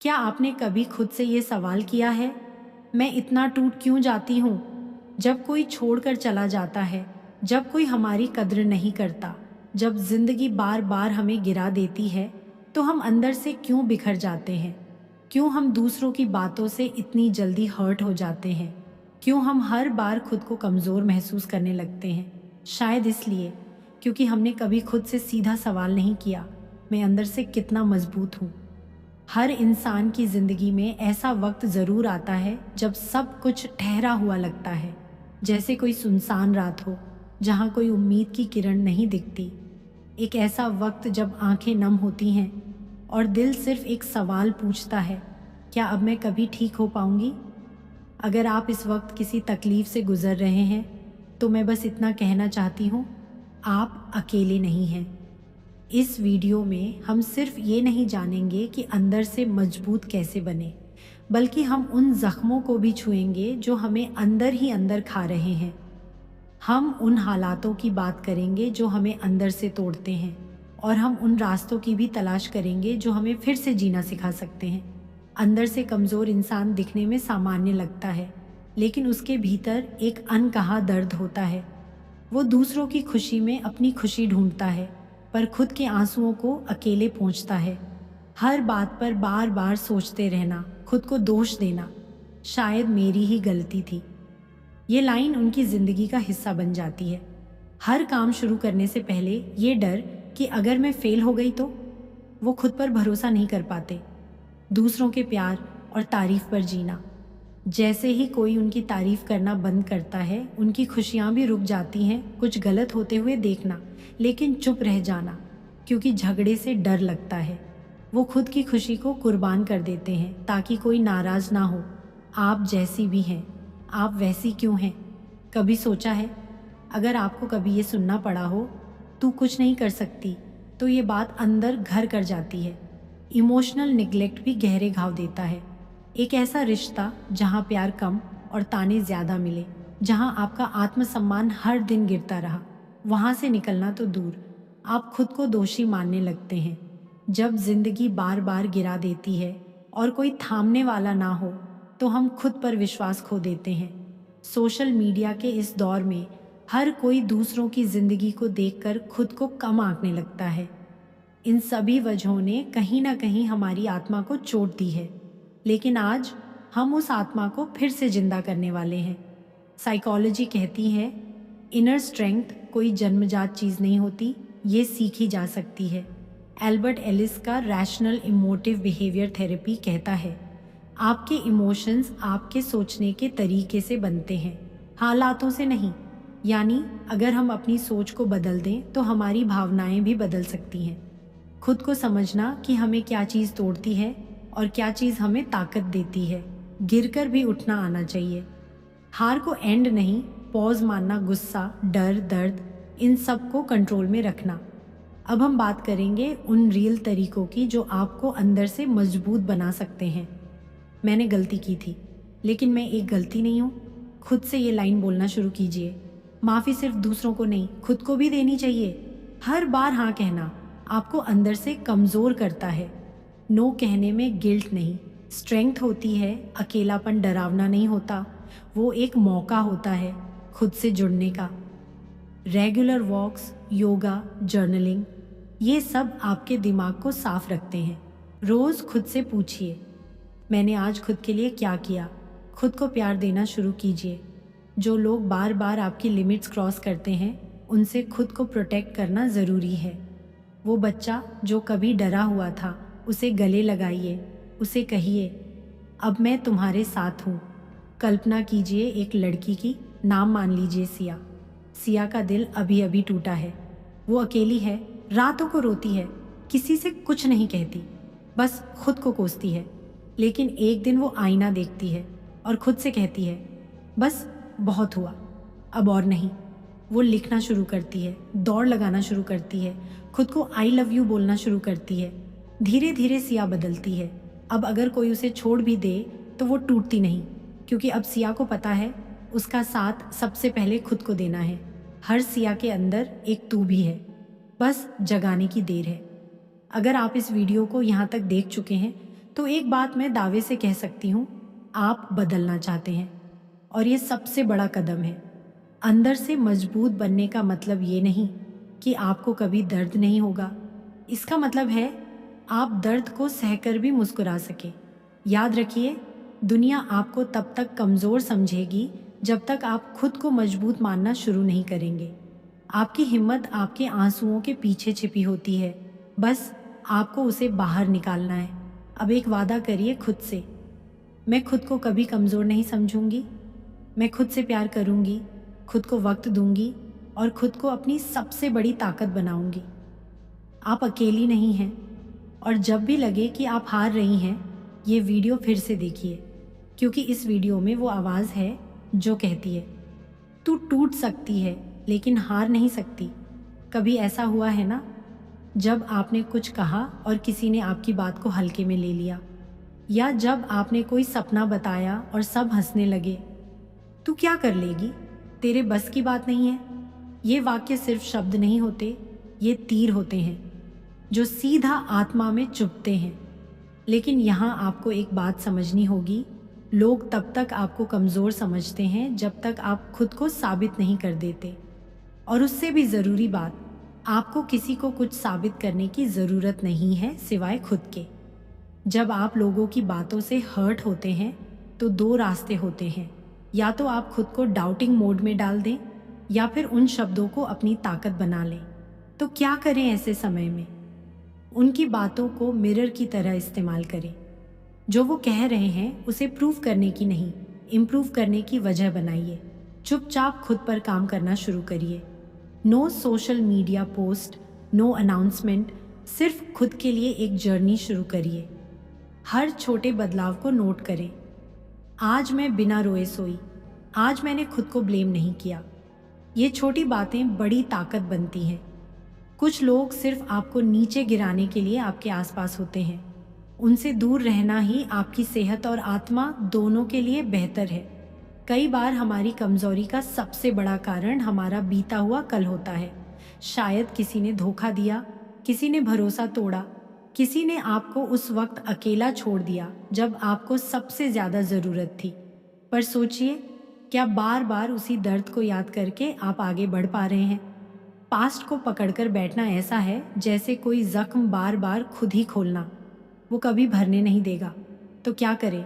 क्या आपने कभी खुद से ये सवाल किया है, मैं इतना टूट क्यों जाती हूँ? जब कोई छोड़कर चला जाता है, जब कोई हमारी कद्र नहीं करता, जब जिंदगी बार बार हमें गिरा देती है, तो हम अंदर से क्यों बिखर जाते हैं? क्यों हम दूसरों की बातों से इतनी जल्दी हर्ट हो जाते हैं? क्यों हम हर बार खुद को कमज़ोर महसूस करने लगते हैं? शायद इसलिए क्योंकि हमने कभी खुद से सीधा सवाल नहीं किया, मैं अंदर से कितना मजबूत हूँ। हर इंसान की ज़िंदगी में ऐसा वक्त ज़रूर आता है जब सब कुछ ठहरा हुआ लगता है, जैसे कोई सुनसान रात हो जहाँ कोई उम्मीद की किरण नहीं दिखती। एक ऐसा वक्त जब आंखें नम होती हैं और दिल सिर्फ एक सवाल पूछता है, क्या अब मैं कभी ठीक हो पाऊंगी? अगर आप इस वक्त किसी तकलीफ से गुजर रहे हैं तो मैं बस इतना कहना चाहती हूँ, आप अकेले नहीं हैं। इस वीडियो में हम सिर्फ ये नहीं जानेंगे कि अंदर से मजबूत कैसे बने, बल्कि हम उन जख्मों को भी छुएंगे जो हमें अंदर ही अंदर खा रहे हैं। हम उन हालातों की बात करेंगे जो हमें अंदर से तोड़ते हैं, और हम उन रास्तों की भी तलाश करेंगे जो हमें फिर से जीना सिखा सकते हैं। अंदर से कमज़ोर इंसान दिखने में सामान्य लगता है, लेकिन उसके भीतर एक अनकहा दर्द होता है। वो दूसरों की खुशी में अपनी खुशी ढूंढता है, पर खुद के आंसुओं को अकेले पहुंचता है। हर बात पर बार बार सोचते रहना, खुद को दोष देना, शायद मेरी ही गलती थी। ये लाइन उनकी ज़िंदगी का हिस्सा बन जाती है। हर काम शुरू करने से पहले ये डर कि अगर मैं फेल हो गई तो। वो खुद पर भरोसा नहीं कर पाते। दूसरों के प्यार और तारीफ पर जीना, जैसे ही कोई उनकी तारीफ करना बंद करता है, उनकी खुशियाँ भी रुक जाती हैं। कुछ गलत होते हुए देखना, लेकिन चुप रह जाना, क्योंकि झगड़े से डर लगता है। वो खुद की खुशी को कुर्बान कर देते हैं ताकि कोई नाराज़ ना हो। आप जैसी भी हैं, आप वैसी क्यों हैं? कभी सोचा है, अगर आपको कभी ये सुनना पड़ा हो, तू कुछ नहीं कर सकती, तो ये बात अंदर घर कर जाती है। इमोशनल निगलेक्ट भी गहरे घाव देता है। एक ऐसा रिश्ता जहाँ प्यार कम और ताने ज़्यादा मिले, जहाँ आपका आत्मसम्मान हर दिन गिरता रहा, वहाँ से निकलना तो दूर, आप खुद को दोषी मानने लगते हैं। जब जिंदगी बार बार गिरा देती है और कोई थामने वाला ना हो, तो हम खुद पर विश्वास खो देते हैं। सोशल मीडिया के इस दौर में हर कोई दूसरों की ज़िंदगी को देखकर खुद को कम आंकने लगता है। इन सभी वजहों ने कहीं ना कहीं हमारी आत्मा को चोट दी है, लेकिन आज हम उस आत्मा को फिर से जिंदा करने वाले हैं। साइकोलॉजी कहती है, इनर स्ट्रेंथ कोई जन्मजात चीज़ नहीं होती, ये सीखी जा सकती है। एल्बर्ट एलिस का रैशनल इमोटिव बिहेवियर थेरेपी कहता है, आपके इमोशंस आपके सोचने के तरीके से बनते हैं, हालातों से नहीं। यानी अगर हम अपनी सोच को बदल दें तो हमारी भावनाएं भी बदल सकती हैं। खुद को समझना कि हमें क्या चीज़ तोड़ती है और क्या चीज़ हमें ताकत देती है। गिरकर भी उठना आना चाहिए। हार को एंड नहीं, पॉज मारना, गुस्सा, डर, दर्द, इन सब को कंट्रोल में रखना। अब हम बात करेंगे उन रियल तरीकों की जो आपको अंदर से मजबूत बना सकते हैं। मैंने गलती की थी, लेकिन मैं एक गलती नहीं हूँ। खुद से ये लाइन बोलना शुरू कीजिए। माफ़ी सिर्फ दूसरों को नहीं, खुद को भी देनी चाहिए। हर बार हाँ कहना आपको अंदर से कमज़ोर करता है। नो कहने में गिल्ट नहीं, स्ट्रेंथ होती है। अकेलापन डरावना नहीं होता, वो एक मौका होता है खुद से जुड़ने का। रेगुलर वॉक्स, योगा, जर्नलिंग, ये सब आपके दिमाग को साफ रखते हैं। रोज़ खुद से पूछिए, मैंने आज खुद के लिए क्या किया। खुद को प्यार देना शुरू कीजिए। जो लोग बार बार आपकी लिमिट्स क्रॉस करते हैं, उनसे खुद को प्रोटेक्ट करना ज़रूरी है। वो बच्चा जो कभी डरा हुआ था, उसे गले लगाइए, उसे कहिए, अब मैं तुम्हारे साथ हूँ। कल्पना कीजिए एक लड़की की, नाम मान लीजिए सिया। सिया का दिल अभी अभी टूटा है। वो अकेली है, रातों को रोती है, किसी से कुछ नहीं कहती, बस खुद को कोसती है। लेकिन एक दिन वो आईना देखती है और खुद से कहती है, बस बहुत हुआ, अब और नहीं। वो लिखना शुरू करती है, दौड़ लगाना शुरू करती है, खुद को आई लव यू बोलना शुरू करती है। धीरे धीरे सिया बदलती है। अब अगर कोई उसे छोड़ भी दे तो वो टूटती नहीं, क्योंकि अब सिया को पता है उसका साथ सबसे पहले खुद को देना है। हर सिया के अंदर एक तू भी है, बस जगाने की देर है। अगर आप इस वीडियो को यहाँ तक देख चुके हैं तो एक बात मैं दावे से कह सकती हूँ, आप बदलना चाहते हैं और ये सबसे बड़ा कदम है। अंदर से मजबूत बनने का मतलब ये नहीं कि आपको कभी दर्द नहीं होगा। इसका मतलब है आप दर्द को सहकर भी मुस्कुरा सके। याद रखिए, दुनिया आपको तब तक कमज़ोर समझेगी जब तक आप खुद को मजबूत मानना शुरू नहीं करेंगे। आपकी हिम्मत आपके आंसुओं के पीछे छिपी होती है, बस आपको उसे बाहर निकालना है। अब एक वादा करिए खुद से, मैं खुद को कभी कमज़ोर नहीं समझूंगी। मैं खुद से प्यार करूंगी, खुद को वक्त दूंगी और खुद को अपनी सबसे बड़ी ताकत बनाऊंगी। आप अकेली नहीं हैं और जब भी लगे कि आप हार रही हैं, ये वीडियो फिर से देखिए, क्योंकि इस वीडियो में वो आवाज़ है जो कहती है तू टूट सकती है लेकिन हार नहीं सकती। कभी ऐसा हुआ है ना, जब आपने कुछ कहा और किसी ने आपकी बात को हल्के में ले लिया, या जब आपने कोई सपना बताया और सब हंसने लगे। तू क्या कर लेगी, तेरे बस की बात नहीं है। ये वाक्य सिर्फ शब्द नहीं होते, ये तीर होते हैं जो सीधा आत्मा में चुभते हैं। लेकिन यहाँ आपको एक बात समझनी होगी, लोग तब तक आपको कमज़ोर समझते हैं जब तक आप खुद को साबित नहीं कर देते। और उससे भी ज़रूरी बात, आपको किसी को कुछ साबित करने की ज़रूरत नहीं है सिवाय खुद के। जब आप लोगों की बातों से हर्ट होते हैं तो दो रास्ते होते हैं, या तो आप खुद को डाउटिंग मोड में डाल दें या फिर उन शब्दों को अपनी ताकत बना लें। तो क्या करें ऐसे समय में? उनकी बातों को मिरर की तरह इस्तेमाल करें। जो वो कह रहे हैं उसे प्रूव करने की नहीं, इम्प्रूव करने की वजह बनाइए। चुपचाप खुद पर काम करना शुरू करिए। No social media post, no announcement, सिर्फ खुद के लिए एक जर्नी शुरू करिए। हर छोटे बदलाव को नोट करें। आज मैं बिना रोए सोई, आज मैंने खुद को ब्लेम नहीं किया। ये छोटी बातें बड़ी ताकत बनती हैं। कुछ लोग सिर्फ आपको नीचे गिराने के लिए आपके आसपास होते हैं। उनसे दूर रहना ही आपकी सेहत और आत्मा दोनों के लिए बेहतर है। कई बार हमारी कमजोरी का सबसे बड़ा कारण हमारा बीता हुआ कल होता है। शायद किसी ने धोखा दिया, किसी ने भरोसा तोड़ा, किसी ने आपको उस वक्त अकेला छोड़ दिया जब आपको सबसे ज़्यादा ज़रूरत थी। पर सोचिए, क्या बार बार उसी दर्द को याद करके आप आगे बढ़ पा रहे हैं? पास्ट को पकड़कर बैठना ऐसा है जैसे कोई जख्म बार बार खुद ही खोलना, वो कभी भरने नहीं देगा। तो क्या करें?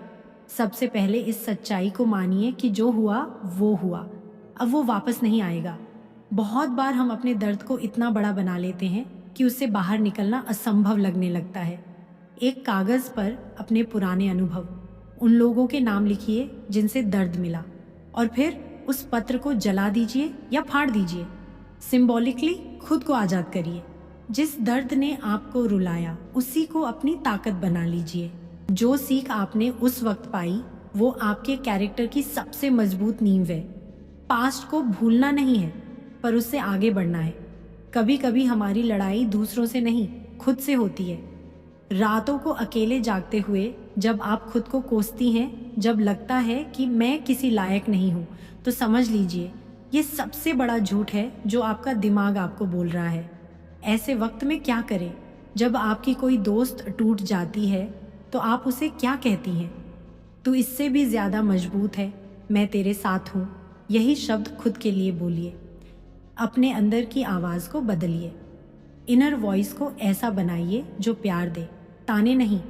सबसे पहले इस सच्चाई को मानिए कि जो हुआ वो हुआ, अब वो वापस नहीं आएगा। बहुत बार हम अपने दर्द को इतना बड़ा बना लेते हैं कि उससे बाहर निकलना असंभव लगने लगता है। एक कागज़ पर अपने पुराने अनुभव, उन लोगों के नाम लिखिए जिनसे दर्द मिला, और फिर उस पत्र को जला दीजिए या फाड़ दीजिए। सिंबॉलिकली खुद को आज़ाद करिए। जिस दर्द ने आपको रुलाया उसी को अपनी ताकत बना लीजिए। जो सीख आपने उस वक्त पाई वो आपके कैरेक्टर की सबसे मजबूत नींव है। पास्ट को भूलना नहीं है, पर उससे आगे बढ़ना है। कभी कभी हमारी लड़ाई दूसरों से नहीं, खुद से होती है। रातों को अकेले जागते हुए जब आप खुद को कोसती हैं, जब लगता है कि मैं किसी लायक नहीं हूँ, तो समझ लीजिए ये सबसे बड़ा झूठ है जो आपका दिमाग आपको बोल रहा है। ऐसे वक्त में क्या करें? जब आपकी कोई दोस्त टूट जाती है तो आप उसे क्या कहती हैं? तू इससे भी ज़्यादा मजबूत है, मैं तेरे साथ हूँ। यही शब्द खुद के लिए बोलिए। अपने अंदर की आवाज़ को बदलिए। इनर वॉइस को ऐसा बनाइए जो प्यार दे, ताने नहीं।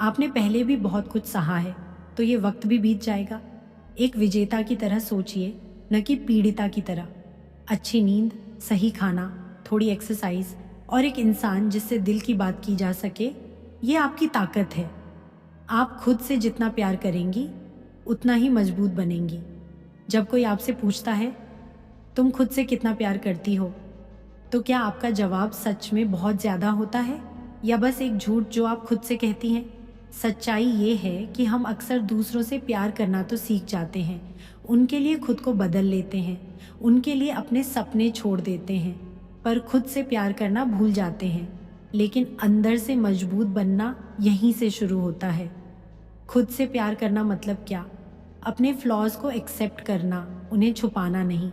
आपने पहले भी बहुत कुछ सहा है, तो ये वक्त भी बीत जाएगा। एक विजेता की तरह सोचिए, न कि पीड़िता की तरह। अच्छी नींद, सही खाना, थोड़ी एक्सरसाइज और एक इंसान जिससे दिल की बात की जा सके, ये आपकी ताकत है। आप खुद से जितना प्यार करेंगी उतना ही मजबूत बनेंगी। जब कोई आपसे पूछता है तुम खुद से कितना प्यार करती हो, तो क्या आपका जवाब सच में बहुत ज़्यादा होता है या बस एक झूठ जो आप खुद से कहती हैं? सच्चाई ये है कि हम अक्सर दूसरों से प्यार करना तो सीख जाते हैं, उनके लिए खुद को बदल लेते हैं, उनके लिए अपने सपने छोड़ देते हैं, पर खुद से प्यार करना भूल जाते हैं। लेकिन अंदर से मजबूत बनना यहीं से शुरू होता है। खुद से प्यार करना मतलब क्या? अपने फ्लॉज को एक्सेप्ट करना, उन्हें छुपाना नहीं।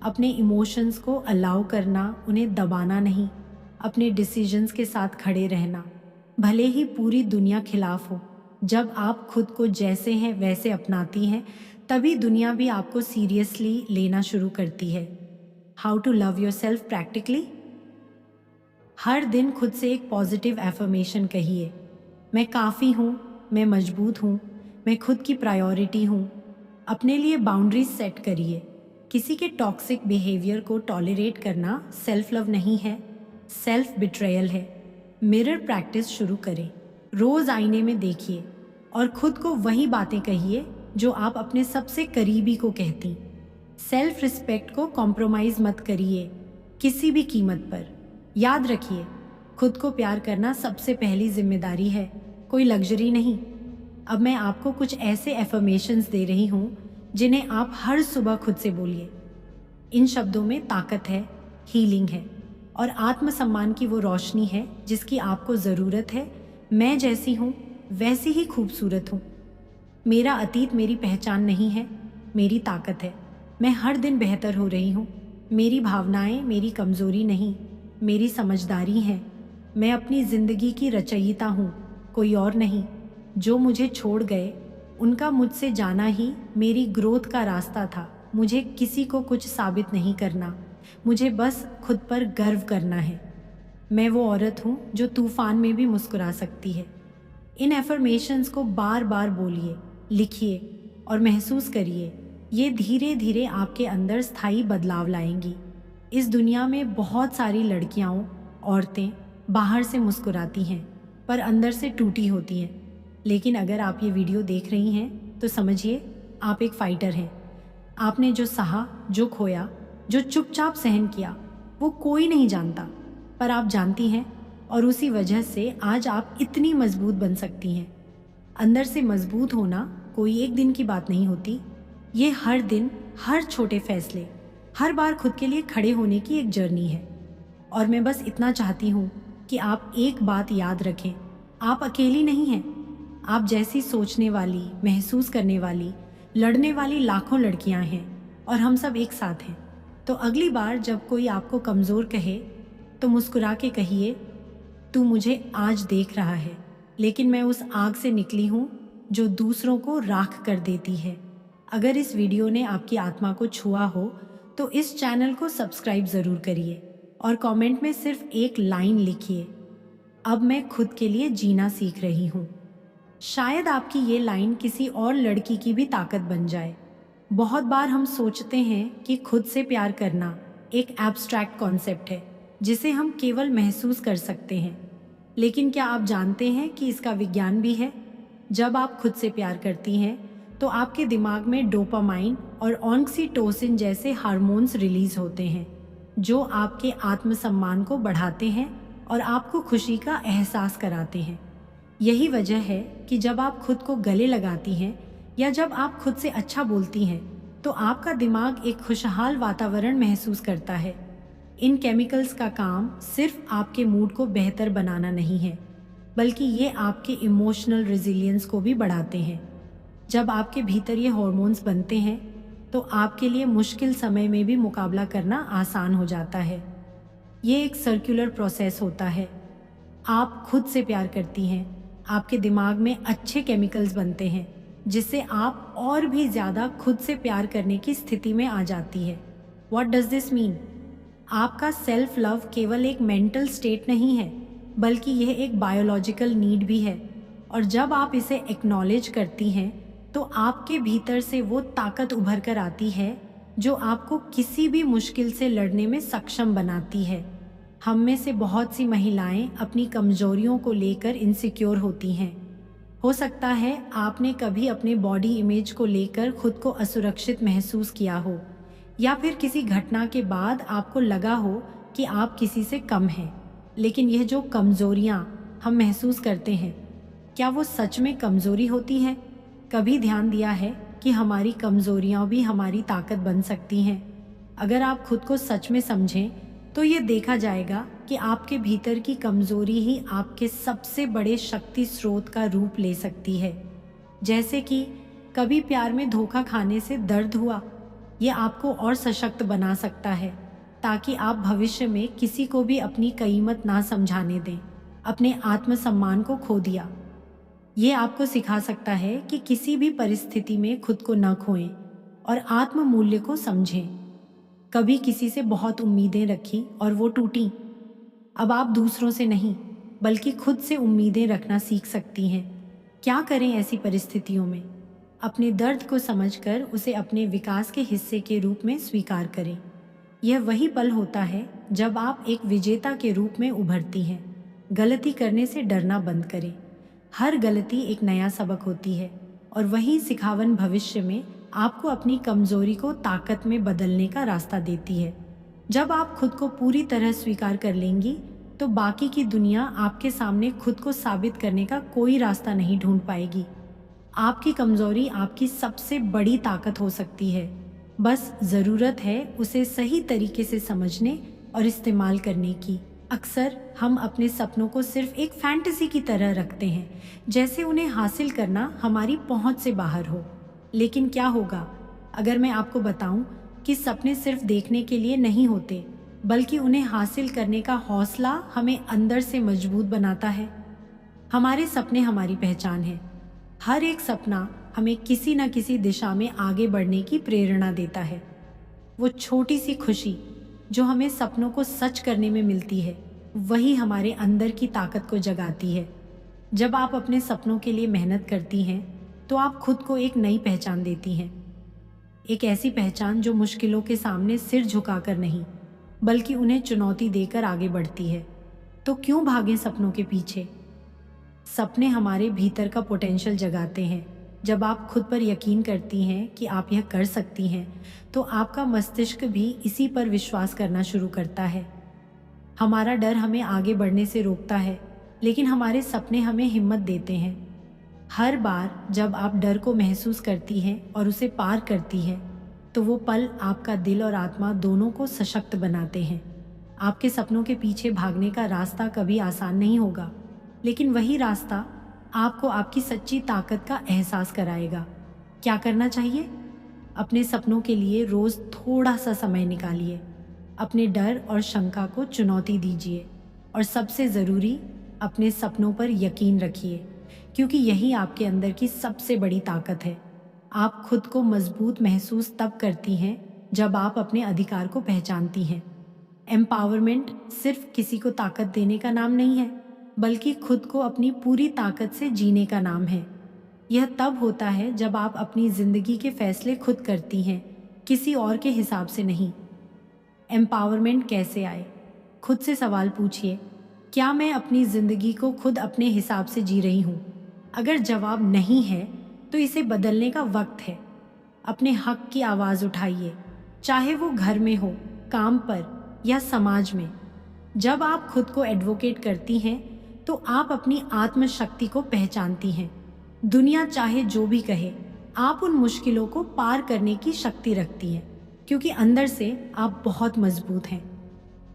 अपने इमोशंस को अलाउ करना, उन्हें दबाना नहीं। अपने डिसीजंस के साथ खड़े रहना। भले ही पूरी दुनिया खिलाफ हो। जब आप खुद को जैसे हैं वैसे अपनाती हैं, तभी दुनिया भी आपको सीरियसली लेना शुरू करती है। How to love yourself practically. हर दिन खुद से एक पॉजिटिव एफर्मेशन कहिए। मैं काफ़ी हूँ, मैं मजबूत हूँ, मैं खुद की प्रायोरिटी हूँ। अपने लिए बाउंड्रीज सेट करिए। किसी के टॉक्सिक बिहेवियर को टॉलरेट करना सेल्फ लव नहीं है, सेल्फ बिट्रेयल है। मिरर प्रैक्टिस शुरू करें। रोज़ आईने में देखिए और खुद को वही बातें कहिए जो आप अपने सबसे करीबी को कहती। सेल्फ रिस्पेक्ट को कॉम्प्रोमाइज़ मत करिए किसी भी कीमत पर। याद रखिए, खुद को प्यार करना सबसे पहली जिम्मेदारी है, कोई लग्जरी नहीं। अब मैं आपको कुछ ऐसे एफर्मेशंस दे रही हूँ जिन्हें आप हर सुबह खुद से बोलिए। इन शब्दों में ताकत है, हीलिंग है और आत्मसम्मान की वो रोशनी है जिसकी आपको ज़रूरत है। मैं जैसी हूँ वैसी ही खूबसूरत हूँ। मेरा अतीत मेरी पहचान नहीं है, मेरी ताकत है। मैं हर दिन बेहतर हो रही हूँ। मेरी भावनाएं मेरी कमज़ोरी नहीं, मेरी समझदारी है। मैं अपनी ज़िंदगी की रचयिता हूँ, कोई और नहीं। जो मुझे छोड़ गए उनका मुझसे जाना ही मेरी ग्रोथ का रास्ता था। मुझे किसी को कुछ साबित नहीं करना, मुझे बस खुद पर गर्व करना है। मैं वो औरत हूँ जो तूफान में भी मुस्कुरा सकती है। इन एफर्मेशंस को बार बार बोलिए, लिखिए और महसूस करिए। ये धीरे धीरे आपके अंदर स्थायी बदलाव लाएंगी। इस दुनिया में बहुत सारी लड़कियाँ, औरतें बाहर से मुस्कुराती हैं पर अंदर से टूटी होती हैं। लेकिन अगर आप ये वीडियो देख रही हैं तो समझिए आप एक फाइटर हैं। आपने जो सहा, जो खोया, जो चुपचाप सहन किया, वो कोई नहीं जानता, पर आप जानती हैं और उसी वजह से आज आप इतनी मजबूत बन सकती हैं। अंदर से मजबूत होना कोई एक दिन की बात नहीं होती। ये हर दिन, हर छोटे फैसले, हर बार खुद के लिए खड़े होने की एक जर्नी है। और मैं बस इतना चाहती हूँ कि आप एक बात याद रखें, आप अकेली नहीं हैं। आप जैसी सोचने वाली, महसूस करने वाली, लड़ने वाली लाखों लड़कियाँ हैं और हम सब एक साथ हैं। तो अगली बार जब कोई आपको कमज़ोर कहे तो मुस्कुरा के कहिए, तू मुझे आज देख रहा है लेकिन मैं उस आग से निकली हूँ जो दूसरों को राख कर देती है। अगर इस वीडियो ने आपकी आत्मा को छुआ हो तो इस चैनल को सब्सक्राइब ज़रूर करिए और कमेंट में सिर्फ एक लाइन लिखिए, अब मैं खुद के लिए जीना सीख रही हूँ। शायद आपकी ये लाइन किसी और लड़की की भी ताकत बन जाए। बहुत बार हम सोचते हैं कि खुद से प्यार करना एक एब्स्ट्रैक्ट कॉन्सेप्ट है जिसे हम केवल महसूस कर सकते हैं, लेकिन क्या आप जानते हैं कि इसका विज्ञान भी है। जब आप खुद से प्यार करती हैं तो आपके दिमाग में डोपामाइन और ऑक्सीटोसिन जैसे हार्मोन्स रिलीज होते हैं जो आपके आत्मसम्मान को बढ़ाते हैं और आपको खुशी का एहसास कराते हैं। यही वजह है कि जब आप खुद को गले लगाती हैं या जब आप खुद से अच्छा बोलती हैं तो आपका दिमाग एक खुशहाल वातावरण महसूस करता है। इन केमिकल्स का काम सिर्फ आपके मूड को बेहतर बनाना नहीं है, बल्कि ये आपके इमोशनल रेजिलियंस को भी बढ़ाते हैं। जब आपके भीतर ये हार्मोन्स बनते हैं तो आपके लिए मुश्किल समय में भी मुकाबला करना आसान हो जाता है। ये एक सर्कुलर प्रोसेस होता है। आप खुद से प्यार करती हैं, आपके दिमाग में अच्छे केमिकल्स बनते हैं जिससे आप और भी ज़्यादा खुद से प्यार करने की स्थिति में आ जाती है। What does this mean? आपका सेल्फ लव केवल एक मेंटल स्टेट नहीं है, बल्कि यह एक बायोलॉजिकल नीड भी है। और जब आप इसे एक्नॉलेज करती हैं तो आपके भीतर से वो ताकत उभर कर आती है जो आपको किसी भी मुश्किल से लड़ने में सक्षम बनाती है। हम में से बहुत सी महिलाएं अपनी कमजोरियों को लेकर इनसिक्योर होती हैं। हो सकता है आपने कभी अपने बॉडी इमेज को लेकर खुद को असुरक्षित महसूस किया हो, या फिर किसी घटना के बाद आपको लगा हो कि आप किसी से कम हैं। लेकिन यह जो कमजोरियां हम महसूस करते हैं, क्या वो सच में कमजोरी होती हैं? कभी ध्यान दिया है कि हमारी कमजोरियां भी हमारी ताकत बन सकती हैं? अगर आप खुद को सच में समझें तो ये देखा जाएगा कि आपके भीतर की कमजोरी ही आपके सबसे बड़े शक्ति स्रोत का रूप ले सकती है। जैसे कि कभी प्यार में धोखा खाने से दर्द हुआ, ये आपको और सशक्त बना सकता है ताकि आप भविष्य में किसी को भी अपनी कीमत ना समझाने दें। अपने आत्मसम्मान को खो दिया। ये आपको सिखा सकता है कि किसी भी परिस्थिति में खुद को न खोएं और आत्म मूल्य को समझें। कभी किसी से बहुत उम्मीदें रखी और वो टूटी। अब आप दूसरों से नहीं बल्कि खुद से उम्मीदें रखना सीख सकती हैं। क्या करें ऐसी परिस्थितियों में? अपने दर्द को समझकर उसे अपने विकास के हिस्से के रूप में स्वीकार करें। यह वही पल होता है जब आप एक विजेता के रूप में उभरती हैं। गलती करने से डरना बंद करें। हर गलती एक नया सबक होती है और वही सिखावन भविष्य में आपको अपनी कमजोरी को ताकत में बदलने का रास्ता देती है। जब आप खुद को पूरी तरह स्वीकार कर लेंगी तो बाकी की दुनिया आपके सामने खुद को साबित करने का कोई रास्ता नहीं ढूंढ पाएगी। आपकी कमजोरी आपकी सबसे बड़ी ताकत हो सकती है। बस ज़रूरत है उसे सही तरीके से समझने और इस्तेमाल करने की। अक्सर हम अपने सपनों को सिर्फ एक फैंटेसी की तरह रखते हैं, जैसे उन्हें हासिल करना हमारी पहुंच से बाहर हो। लेकिन क्या होगा अगर मैं आपको बताऊं कि सपने सिर्फ देखने के लिए नहीं होते, बल्कि उन्हें हासिल करने का हौसला हमें अंदर से मजबूत बनाता है। हमारे सपने हमारी पहचान है। हर एक सपना हमें किसी न किसी दिशा में आगे बढ़ने की प्रेरणा देता है। वो छोटी सी खुशी जो हमें सपनों को सच करने में मिलती है, वही हमारे अंदर की ताकत को जगाती है। जब आप अपने सपनों के लिए मेहनत करती हैं तो आप खुद को एक नई पहचान देती हैं। एक ऐसी पहचान जो मुश्किलों के सामने सिर झुकाकर नहीं बल्कि उन्हें चुनौती देकर आगे बढ़ती है। तो क्यों भागें सपनों के पीछे? सपने हमारे भीतर का पोटेंशियल जगाते हैं। जब आप खुद पर यकीन करती हैं कि आप यह कर सकती हैं, तो आपका मस्तिष्क भी इसी पर विश्वास करना शुरू करता है। हमारा डर हमें आगे बढ़ने से रोकता है, लेकिन हमारे सपने हमें हिम्मत देते हैं। हर बार जब आप डर को महसूस करती हैं और उसे पार करती हैं, तो वो पल आपका दिल और आत्मा दोनों को सशक्त बनाते हैं। आपके सपनों के पीछे भागने का रास्ता कभी आसान नहीं होगा, लेकिन वही रास्ता आपको आपकी सच्ची ताकत का एहसास कराएगा। क्या करना चाहिए? अपने सपनों के लिए रोज थोड़ा सा समय निकालिए। अपने डर और शंका को चुनौती दीजिए और सबसे ज़रूरी, अपने सपनों पर यकीन रखिए, क्योंकि यही आपके अंदर की सबसे बड़ी ताकत है। आप खुद को मजबूत महसूस तब करती हैं जब आप अपने अधिकार को पहचानती हैं। एम्पावरमेंट सिर्फ किसी को ताकत देने का नाम नहीं है, बल्कि खुद को अपनी पूरी ताकत से जीने का नाम है। यह तब होता है जब आप अपनी ज़िंदगी के फैसले खुद करती हैं, किसी और के हिसाब से नहीं। एम्पावरमेंट कैसे आए? खुद से सवाल पूछिए, क्या मैं अपनी ज़िंदगी को खुद अपने हिसाब से जी रही हूँ? अगर जवाब नहीं है तो इसे बदलने का वक्त है। अपने हक की आवाज़ उठाइए, चाहे वो घर में हो, काम पर या समाज में। जब आप खुद को एडवोकेट करती हैं तो आप अपनी आत्मशक्ति को पहचानती हैं। दुनिया चाहे जो भी कहे, आप उन मुश्किलों को पार करने की शक्ति रखती हैं, क्योंकि अंदर से आप बहुत मजबूत हैं।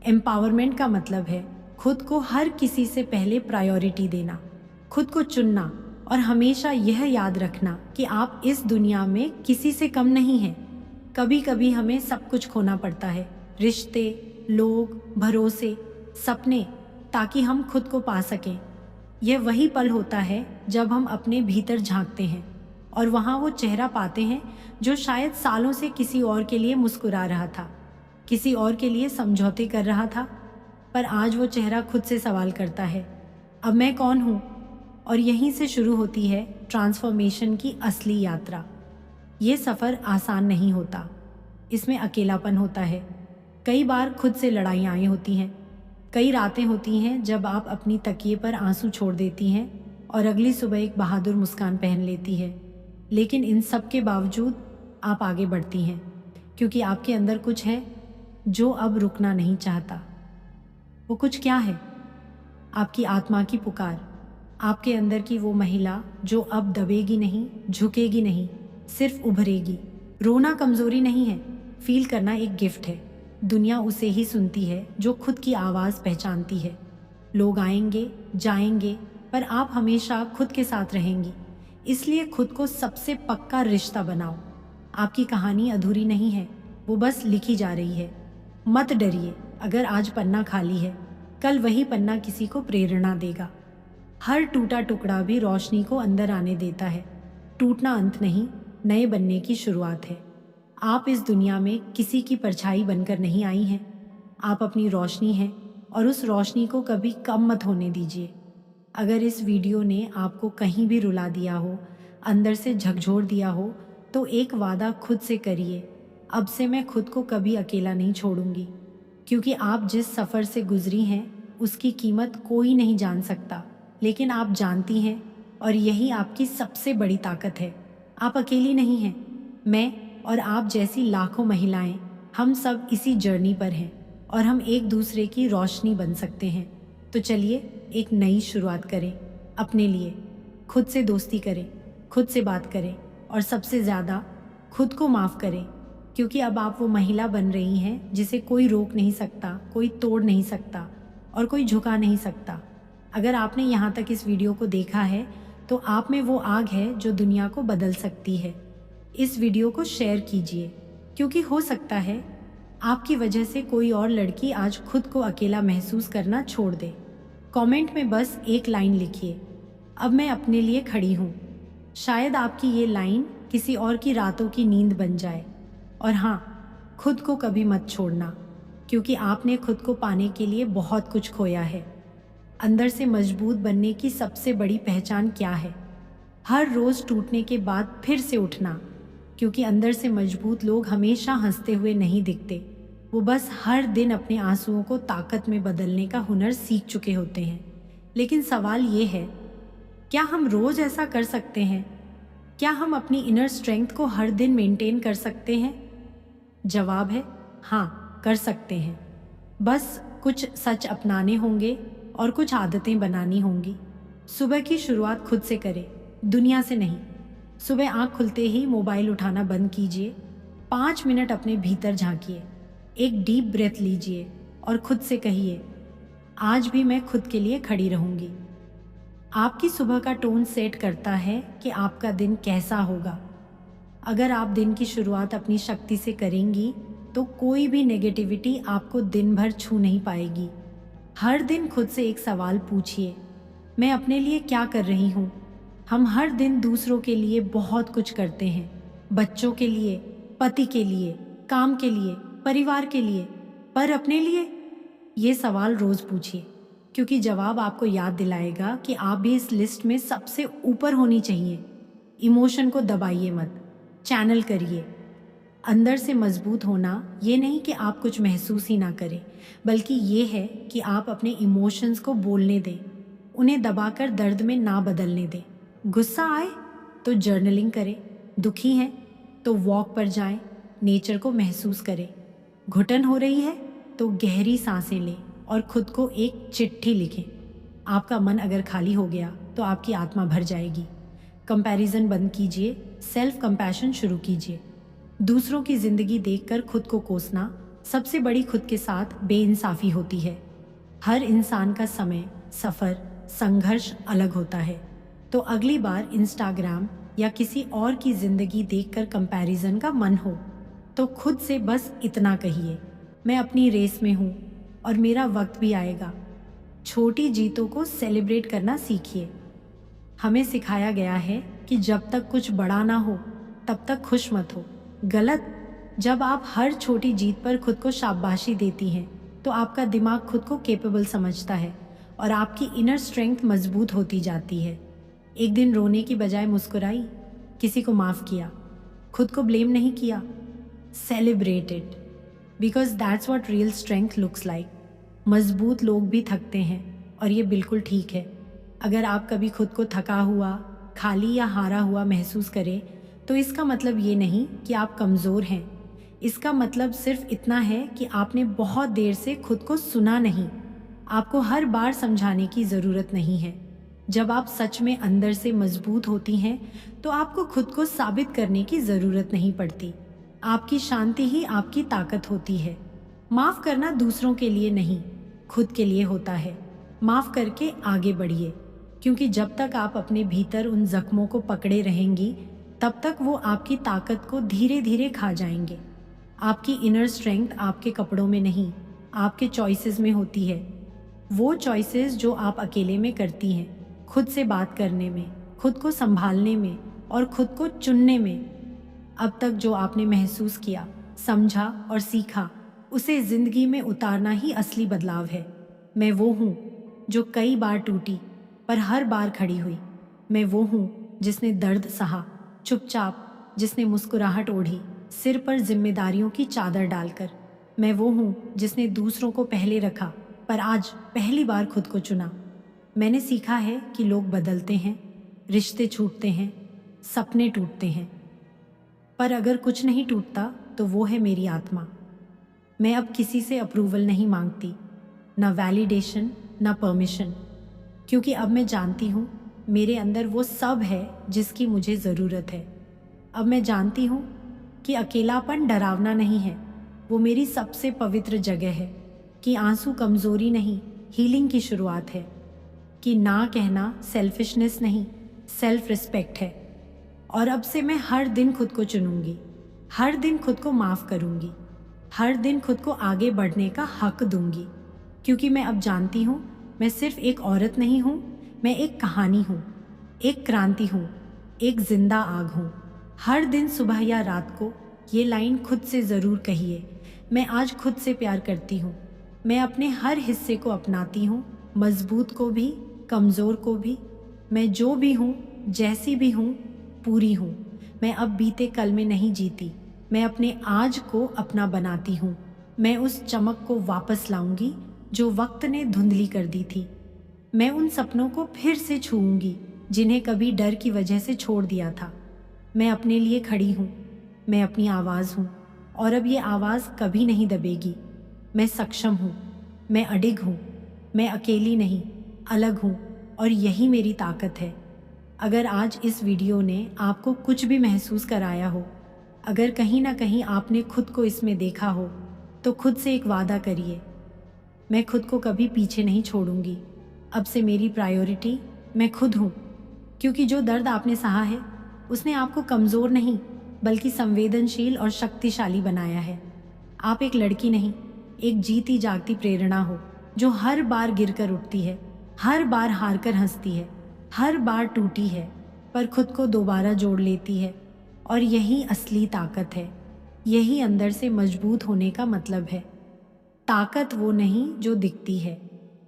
एम्पावरमेंट का मतलब है खुद को हर किसी से पहले प्रायोरिटी देना, खुद को चुनना और हमेशा यह याद रखना कि आप इस दुनिया में किसी से कम नहीं हैं। कभी कभी हमें सब कुछ खोना पड़ता है, रिश्ते, लोग, भरोसे, सपने, ताकि हम खुद को पा सकें। यह वही पल होता है जब हम अपने भीतर झांकते हैं और वहाँ वो चेहरा पाते हैं जो शायद सालों से किसी और के लिए मुस्कुरा रहा था, किसी और के लिए समझौते कर रहा था, पर आज वो चेहरा खुद से सवाल करता है, अब मैं कौन हूँ? और यहीं से शुरू होती है ट्रांसफॉर्मेशन की असली यात्रा। ये सफ़र आसान नहीं होता, इसमें अकेलापन होता है। कई बार खुद से लड़ाइयाँ होती हैं, कई रातें होती हैं जब आप अपनी तकिए पर आंसू छोड़ देती हैं और अगली सुबह एक बहादुर मुस्कान पहन लेती है। लेकिन इन सब के बावजूद आप आगे बढ़ती हैं, क्योंकि आपके अंदर कुछ है जो अब रुकना नहीं चाहता। वो कुछ क्या है? आपकी आत्मा की पुकार, आपके अंदर की वो महिला जो अब दबेगी नहीं, झुकेगी नहीं, सिर्फ उभरेगी। रोना कमज़ोरी नहीं है, फील करना एक गिफ्ट है। दुनिया उसे ही सुनती है जो खुद की आवाज़ पहचानती है। लोग आएंगे, जाएंगे, पर आप हमेशा खुद के साथ रहेंगी। इसलिए खुद को सबसे पक्का रिश्ता बनाओ। आपकी कहानी अधूरी नहीं है, वो बस लिखी जा रही है। मत डरिए अगर आज पन्ना खाली है, कल वही पन्ना किसी को प्रेरणा देगा। हर टूटा टुकड़ा भी रोशनी को अंदर आने देता है। टूटना अंत नहीं, नए बनने की शुरुआत है। आप इस दुनिया में किसी की परछाई बनकर नहीं आई हैं। आप अपनी रोशनी हैं और उस रोशनी को कभी कम मत होने दीजिए। अगर इस वीडियो ने आपको कहीं भी रुला दिया हो, अंदर से झकझोर दिया हो, तो एक वादा खुद से करिए, अब से मैं खुद को कभी अकेला नहीं छोड़ूंगी। क्योंकि आप जिस सफ़र से गुजरी हैं उसकी कीमत कोई नहीं जान सकता, लेकिन आप जानती हैं, और यही आपकी सबसे बड़ी ताकत है। आप अकेली नहीं हैं। मैं और आप जैसी लाखों महिलाएं, हम सब इसी जर्नी पर हैं और हम एक दूसरे की रोशनी बन सकते हैं। तो चलिए एक नई शुरुआत करें अपने लिए। खुद से दोस्ती करें, खुद से बात करें और सबसे ज़्यादा खुद को माफ़ करें। क्योंकि अब आप वो महिला बन रही हैं जिसे कोई रोक नहीं सकता, कोई तोड़ नहीं सकता और कोई झुका नहीं सकता। अगर आपने यहाँ तक इस वीडियो को देखा है तो आप में वो आग है जो दुनिया को बदल सकती है। इस वीडियो को शेयर कीजिए, क्योंकि हो सकता है आपकी वजह से कोई और लड़की आज खुद को अकेला महसूस करना छोड़ दे। कमेंट में बस एक लाइन लिखिए, अब मैं अपने लिए खड़ी हूँ। शायद आपकी ये लाइन किसी और की रातों की नींद बन जाए। और हाँ, खुद को कभी मत छोड़ना, क्योंकि आपने खुद को पाने के लिए बहुत कुछ खोया है। अंदर से मजबूत बनने की सबसे बड़ी पहचान क्या है? हर रोज़ टूटने के बाद फिर से उठना। क्योंकि अंदर से मजबूत लोग हमेशा हंसते हुए नहीं दिखते, वो बस हर दिन अपने आंसुओं को ताकत में बदलने का हुनर सीख चुके होते हैं। लेकिन सवाल ये है, क्या हम रोज़ ऐसा कर सकते हैं? क्या हम अपनी इनर स्ट्रेंथ को हर दिन मेंटेन कर सकते हैं? जवाब है हाँ, कर सकते हैं। बस कुछ सच अपनाने होंगे और कुछ आदतें बनानी होंगी। सुबह की शुरुआत खुद से करें, दुनिया से नहीं। सुबह आँख खुलते ही मोबाइल उठाना बंद कीजिए। 5 मिनट अपने भीतर झांकिए, एक डीप ब्रेथ लीजिए और खुद से कहिए, आज भी मैं खुद के लिए खड़ी रहूँगी। आपकी सुबह का टोन सेट करता है कि आपका दिन कैसा होगा। अगर आप दिन की शुरुआत अपनी शक्ति से करेंगी तो कोई भी नेगेटिविटी आपको दिन भर छू नहीं पाएगी। हर दिन खुद से एक सवाल पूछिए, मैं अपने लिए क्या कर रही हूँ? हम हर दिन दूसरों के लिए बहुत कुछ करते हैं, बच्चों के लिए, पति के लिए, काम के लिए, परिवार के लिए, पर अपने लिए? ये सवाल रोज़ पूछिए, क्योंकि जवाब आपको याद दिलाएगा कि आप भी इस लिस्ट में सबसे ऊपर होनी चाहिए। इमोशन को दबाइए मत, चैनल करिए। अंदर से मजबूत होना ये नहीं कि आप कुछ महसूस ही ना करें, बल्कि ये है कि आप अपने इमोशंस को बोलने दें, उन्हें दबाकर दर्द में ना बदलने दें। गुस्सा आए तो जर्नलिंग करें, दुखी हैं तो वॉक पर जाएं, नेचर को महसूस करें। घुटन हो रही है तो गहरी सांसें लें और खुद को एक चिट्ठी लिखें। आपका मन अगर खाली हो गया तो आपकी आत्मा भर जाएगी। कंपैरिजन बंद कीजिए, सेल्फ कंपैशन शुरू कीजिए। दूसरों की ज़िंदगी देखकर खुद को कोसना सबसे बड़ी खुद के साथ बेइंसाफ़ी होती है। हर इंसान का समय, सफ़र, संघर्ष अलग होता है। तो अगली बार इंस्टाग्राम या किसी और की ज़िंदगी देखकर कंपैरिजन का मन हो तो खुद से बस इतना कहिए, मैं अपनी रेस में हूँ और मेरा वक्त भी आएगा। छोटी जीतों को सेलिब्रेट करना सीखिए। हमें सिखाया गया है कि जब तक कुछ बड़ा ना हो तब तक खुश मत हो। गलत। जब आप हर छोटी जीत पर खुद को शाबाशी देती हैं तो आपका दिमाग खुद को कैपेबल समझता है और आपकी इनर स्ट्रेंथ मजबूत होती जाती है। एक दिन रोने की बजाय मुस्कुराई, किसी को माफ़ किया, खुद को ब्लेम नहीं किया। Celebrate it, because that's what real strength looks like. मजबूत लोग भी थकते हैं और ये बिल्कुल ठीक है। अगर आप कभी खुद को थका हुआ, खाली या हारा हुआ महसूस करें तो इसका मतलब ये नहीं कि आप कमज़ोर हैं। इसका मतलब सिर्फ इतना है कि आपने बहुत देर से खुद को सुना नहीं। आपको हर बार समझाने की ज़रूरत नहीं है। जब आप सच में अंदर से मजबूत होती हैं तो आपको खुद को साबित करने की ज़रूरत नहीं पड़ती। आपकी शांति ही आपकी ताकत होती है। माफ़ करना दूसरों के लिए नहीं, खुद के लिए होता है। माफ़ करके आगे बढ़िए, क्योंकि जब तक आप अपने भीतर उन जख्मों को पकड़े रहेंगी तब तक वो आपकी ताकत को धीरे धीरे खा जाएंगे। आपकी इनर स्ट्रेंथ आपके कपड़ों में नहीं, आपके चॉइसेस में होती है। वो चॉइसेस जो आप अकेले में करती हैं, खुद से बात करने में, खुद को संभालने में और खुद को चुनने में। अब तक जो आपने महसूस किया, समझा और सीखा, उसे ज़िंदगी में उतारना ही असली बदलाव है। मैं वो हूँ जो कई बार टूटी पर हर बार खड़ी हुई। मैं वो हूँ जिसने दर्द सहा चुपचाप, जिसने मुस्कुराहट ओढ़ी सिर पर जिम्मेदारियों की चादर डालकर। मैं वो हूँ जिसने दूसरों को पहले रखा पर आज पहली बार खुद को चुना। मैंने सीखा है कि लोग बदलते हैं, रिश्ते छूटते हैं, सपने टूटते हैं, पर अगर कुछ नहीं टूटता तो वो है मेरी आत्मा। मैं अब किसी से अप्रूवल नहीं मांगती, ना वैलिडेशन ना परमिशन, क्योंकि अब मैं जानती हूँ मेरे अंदर वो सब है जिसकी मुझे ज़रूरत है। अब मैं जानती हूँ कि अकेलापन डरावना नहीं है, वो मेरी सबसे पवित्र जगह है। कि आंसू कमज़ोरी नहीं, हीलिंग की शुरुआत है। कि ना कहना सेल्फिशनेस नहीं, सेल्फ रिस्पेक्ट है। और अब से मैं हर दिन खुद को चुनूंगी, हर दिन खुद को माफ़ करूंगी, हर दिन खुद को आगे बढ़ने का हक दूंगी। क्योंकि मैं अब जानती हूँ मैं सिर्फ एक औरत नहीं हूँ, मैं एक कहानी हूँ, एक क्रांति हूँ, एक जिंदा आग हूँ। हर दिन सुबह या रात को ये लाइन खुद से ज़रूर कहिए, मैं आज खुद से प्यार करती हूँ। मैं अपने हर हिस्से को अपनाती हूँ, मजबूत को भी, कमज़ोर को भी। मैं जो भी हूँ, जैसी भी हूँ, पूरी हूँ। मैं अब बीते कल में नहीं जीती, मैं अपने आज को अपना बनाती हूँ। मैं उस चमक को वापस लाऊंगी जो वक्त ने धुंधली कर दी थी। मैं उन सपनों को फिर से छूऊंगी जिन्हें कभी डर की वजह से छोड़ दिया था। मैं अपने लिए खड़ी हूँ, मैं अपनी आवाज़ हूँ और अब ये आवाज़ कभी नहीं दबेगी। मैं सक्षम हूँ, मैं अडिग हूँ, मैं अकेली नहीं, अलग हूँ और यही मेरी ताकत है। अगर आज इस वीडियो ने आपको कुछ भी महसूस कराया हो, अगर कहीं ना कहीं आपने खुद को इसमें देखा हो, तो खुद से एक वादा करिए, मैं खुद को कभी पीछे नहीं छोड़ूंगी। अब से मेरी प्रायोरिटी मैं खुद हूँ। क्योंकि जो दर्द आपने सहा है उसने आपको कमज़ोर नहीं बल्कि संवेदनशील और शक्तिशाली बनाया है। आप एक लड़की नहीं, एक जीती जागती प्रेरणा हो जो हर बार गिरकर उठती है, हर बार हार कर हंसती है, हर बार टूटी है पर खुद को दोबारा जोड़ लेती है। और यही असली ताकत है, यही अंदर से मजबूत होने का मतलब है। ताकत वो नहीं जो दिखती है,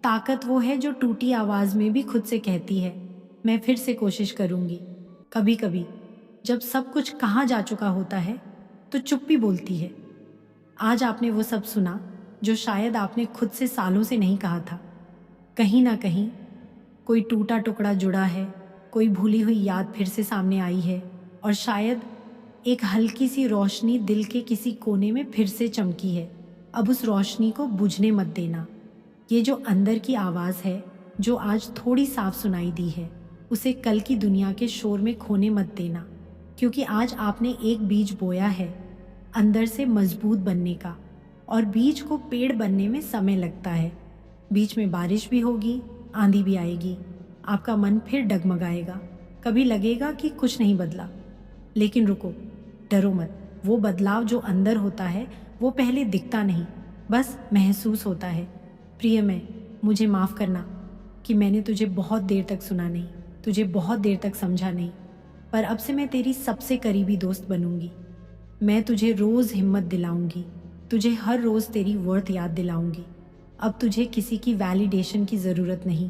ताकत वो है जो टूटी आवाज़ में भी खुद से कहती है, मैं फिर से कोशिश करूँगी। कभी कभी जब सब कुछ कहाँ जा चुका होता है तो चुप्पी बोलती है। आज आपने वो सब सुना जो शायद आपने खुद से सालों से नहीं कहा था। कहीं ना कहीं कोई टूटा टुकड़ा जुड़ा है, कोई भूली हुई याद फिर से सामने आई है और शायद एक हल्की सी रोशनी दिल के किसी कोने में फिर से चमकी है। अब उस रोशनी को बुझने मत देना। ये जो अंदर की आवाज़ है जो आज थोड़ी साफ सुनाई दी है, उसे कल की दुनिया के शोर में खोने मत देना। क्योंकि आज आपने एक बीज बोया है अंदर से मजबूत बनने का, और बीज को पेड़ बनने में समय लगता है। बीच में बारिश भी होगी, आंधी भी आएगी, आपका मन फिर डगमगाएगा, कभी लगेगा कि कुछ नहीं बदला। लेकिन रुको, डरो मत। वो बदलाव जो अंदर होता है वो पहले दिखता नहीं, बस महसूस होता है। प्रिय मैं, मुझे माफ़ करना कि मैंने तुझे बहुत देर तक सुना नहीं, तुझे बहुत देर तक समझा नहीं, पर अब से मैं तेरी सबसे करीबी दोस्त बनूंगी। मैं तुझे रोज़ हिम्मत दिलाऊंगी, तुझे हर रोज़ तेरी वर्थ याद दिलाऊंगी। अब तुझे किसी की वैलिडेशन की ज़रूरत नहीं,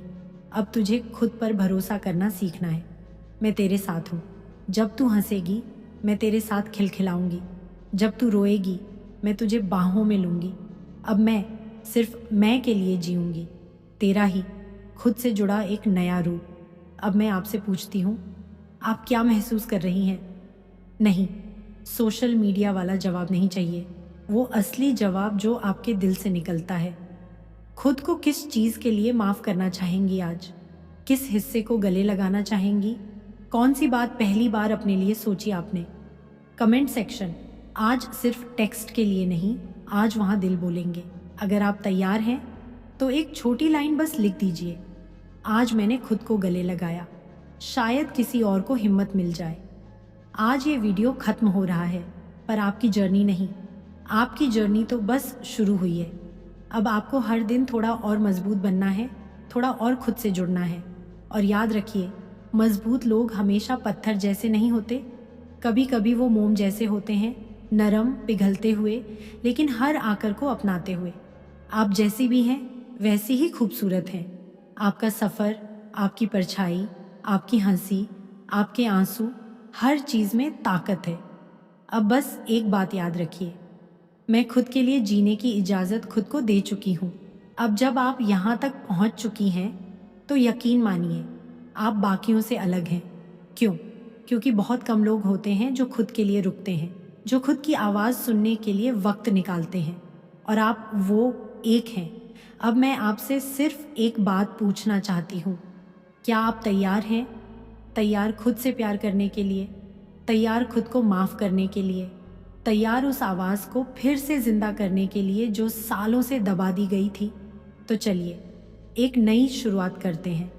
अब तुझे खुद पर भरोसा करना सीखना है। मैं तेरे साथ हूँ। जब तू हंसेगी मैं तेरे साथ खिलखिलाऊंगी, जब तू रोएगी मैं तुझे बाहों में लूँगी। अब मैं सिर्फ मैं के लिए जीऊँगी, तेरा ही, खुद से जुड़ा एक नया रूप। अब मैं आपसे पूछती हूँ, आप क्या महसूस कर रही हैं? नहीं, सोशल मीडिया वाला जवाब नहीं चाहिए, वो असली जवाब जो आपके दिल से निकलता है। खुद को किस चीज़ के लिए माफ़ करना चाहेंगी आज? किस हिस्से को गले लगाना चाहेंगी? कौन सी बात पहली बार अपने लिए सोची आपने? कमेंट सेक्शन, आज सिर्फ टेक्स्ट के लिए नहीं, आज वहाँ दिल बोलेंगे। अगर आप तैयार हैं तो एक छोटी लाइन बस लिख दीजिए, आज मैंने खुद को गले लगाया, शायद किसी और को हिम्मत मिल जाए। आज ये वीडियो ख़त्म हो रहा है पर आपकी जर्नी नहीं, आपकी जर्नी तो बस शुरू हुई है। अब आपको हर दिन थोड़ा और मजबूत बनना है, थोड़ा और खुद से जुड़ना है। और याद रखिए, मजबूत लोग हमेशा पत्थर जैसे नहीं होते। कभी कभी वो मोम जैसे होते हैं, नरम, पिघलते हुए, लेकिन हर आकर को अपनाते हुए। आप जैसी भी हैं वैसी ही खूबसूरत हैं। आपका सफ़र, आपकी परछाई, आपकी हंसी, आपके आंसू, हर चीज़ में ताकत है। अब बस एक बात याद रखिए, मैं खुद के लिए जीने की इजाज़त खुद को दे चुकी हूँ। अब जब आप यहाँ तक पहुँच चुकी हैं तो यकीन मानिए, आप बाकियों से अलग हैं। क्यों? क्योंकि बहुत कम लोग होते हैं जो खुद के लिए रुकते हैं, जो खुद की आवाज़ सुनने के लिए वक्त निकालते हैं, और आप वो एक हैं। अब मैं आपसे सिर्फ एक बात पूछना चाहती हूँ, क्या आप तैयार हैं? तैयार खुद से प्यार करने के लिए, तैयार खुद को माफ़ करने के लिए, तैयार उस आवाज़ को फिर से ज़िंदा करने के लिए जो सालों से दबा दी गई थी? तो चलिए एक नई शुरुआत करते हैं।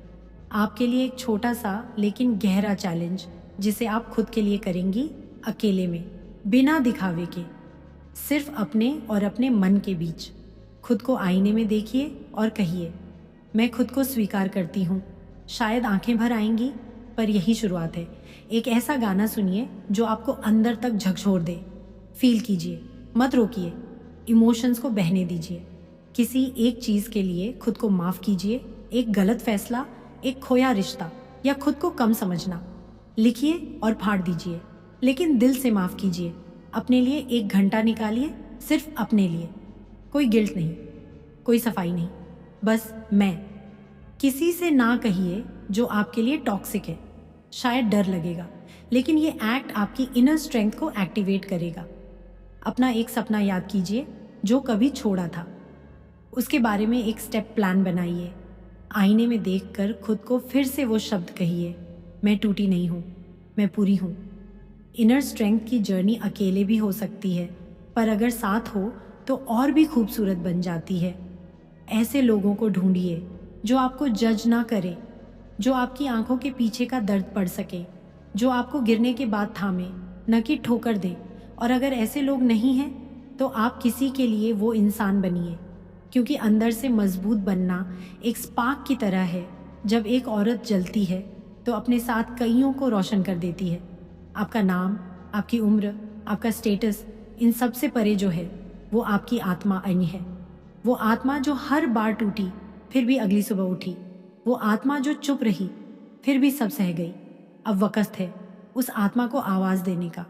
आपके लिए एक छोटा सा लेकिन गहरा चैलेंज, जिसे आप खुद के लिए करेंगी, अकेले में, बिना दिखावे के, सिर्फ अपने और अपने मन के बीच। खुद को आईने में देखिए और कहिए, मैं खुद को स्वीकार करती हूँ। शायद आंखें भर आएंगी, पर यही शुरुआत है। एक ऐसा गाना सुनिए जो आपको अंदर तक झकझोर दे। फील कीजिए, मत रोकिए, इमोशंस को बहने दीजिए। किसी एक चीज़ के लिए खुद को माफ़ कीजिए, एक गलत फैसला, एक खोया रिश्ता, या खुद को कम समझना। लिखिए और फाड़ दीजिए, लेकिन दिल से माफ़ कीजिए। अपने लिए एक घंटा निकालिए, सिर्फ अपने लिए। कोई गिल्ट नहीं, कोई सफाई नहीं, बस मैं। किसी से ना कहिए जो आपके लिए टॉक्सिक है। शायद डर लगेगा, लेकिन ये एक्ट आपकी इनर स्ट्रेंथ को एक्टिवेट करेगा। अपना एक सपना याद कीजिए जो कभी छोड़ा था, उसके बारे में एक स्टेप प्लान बनाइए। आईने में देखकर खुद को फिर से वो शब्द कहिए, मैं टूटी नहीं हूँ, मैं पूरी हूँ। इनर स्ट्रेंथ की जर्नी अकेले भी हो सकती है, पर अगर साथ हो तो और भी खूबसूरत बन जाती है। ऐसे लोगों को ढूंढिए जो आपको जज ना करे, जो आपकी आंखों के पीछे का दर्द पढ़ सके, जो आपको गिरने के बाद थामे, न कि ठोकर दे। और अगर ऐसे लोग नहीं हैं तो आप किसी के लिए वो इंसान बनिए, क्योंकि अंदर से मजबूत बनना एक स्पार्क की तरह है। जब एक औरत जलती है तो अपने साथ कईयों को रोशन कर देती है। आपका नाम, आपकी उम्र, आपका स्टेटस, इन सब से परे जो है वो आपकी आत्मा अन्य है। वो आत्मा जो हर बार टूटी फिर भी अगली सुबह उठी। वो आत्मा जो चुप रही फिर भी सब सह गई। अब वक़्त है उस आत्मा को आवाज़ देने का।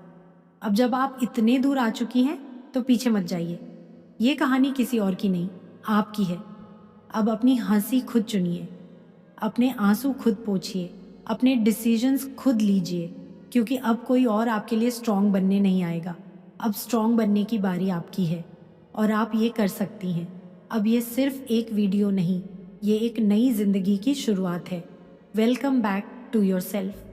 अब जब आप इतने दूर आ चुकी हैं तो पीछे मत जाइए। ये कहानी किसी और की नहीं, आपकी है। अब अपनी हंसी खुद चुनिए, अपने आंसू खुद पोंछिए, अपने डिसीजंस खुद लीजिए, क्योंकि अब कोई और आपके लिए स्ट्रॉन्ग बनने नहीं आएगा। अब स्ट्रॉन्ग बनने की बारी आपकी है और आप ये कर सकती हैं। अब ये सिर्फ एक वीडियो नहीं, ये एक नई जिंदगी की शुरुआत है। Welcome back to your self.